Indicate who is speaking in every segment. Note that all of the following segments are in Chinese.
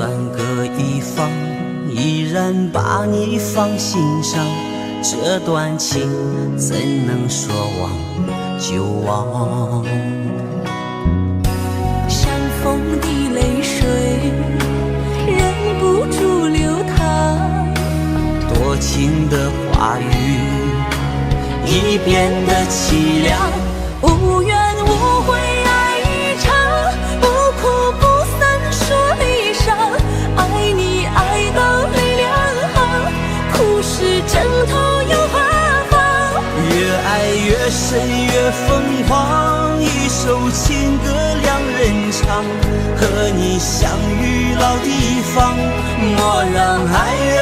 Speaker 1: 算各一方，依然把你放心上。这段情怎能说忘就忘？
Speaker 2: 相逢的泪水忍不住流淌，
Speaker 1: 多情的话语已变得凄凉。
Speaker 2: 无怨无悔爱一场，不哭不散说离殇。爱你爱到泪两行，苦是枕头又何妨？
Speaker 1: 越爱越深越疯狂，一首情歌两人唱，和你相遇老地方，莫让爱人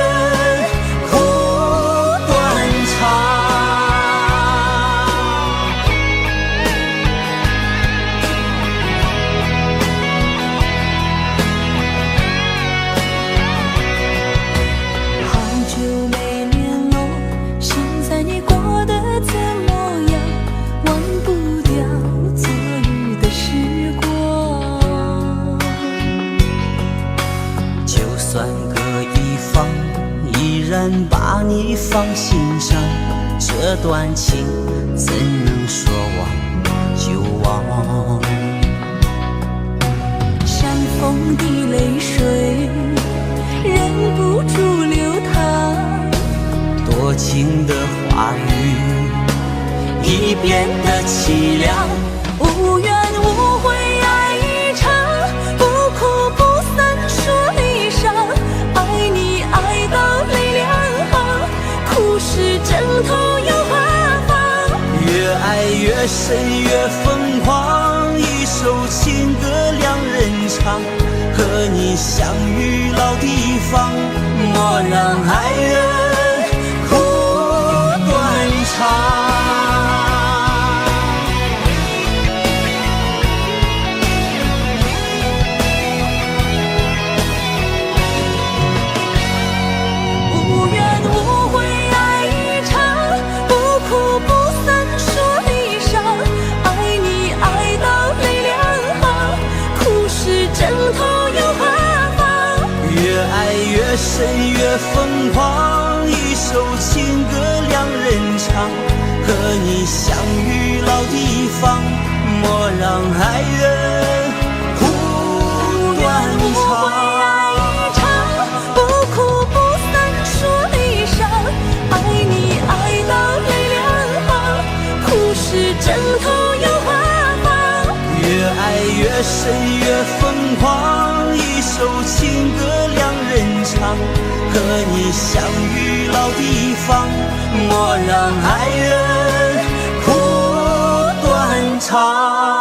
Speaker 1: 苦断肠。依然把你放心上，这段情怎能说忘就忘？
Speaker 2: 相逢的泪水忍不住流淌，
Speaker 1: 多情的话语已变得凄凉。
Speaker 2: 无怨无悔爱一场，不哭不散说离殇。爱你爱到泪两行，苦是枕头又何妨？
Speaker 1: 越爱越深越疯狂，一首情歌两人唱，和你相遇老地方，莫让爱人苦断肠。越深越疯狂，一首情歌两人唱，和你相遇老地方，莫让爱人苦断肠。
Speaker 2: 爱一场，不哭不散说离殇。爱你爱到泪两行，苦是枕头又何妨？
Speaker 1: 越爱越深越疯狂，一首情歌两人唱，和你相遇老地方，莫让爱人苦断肠。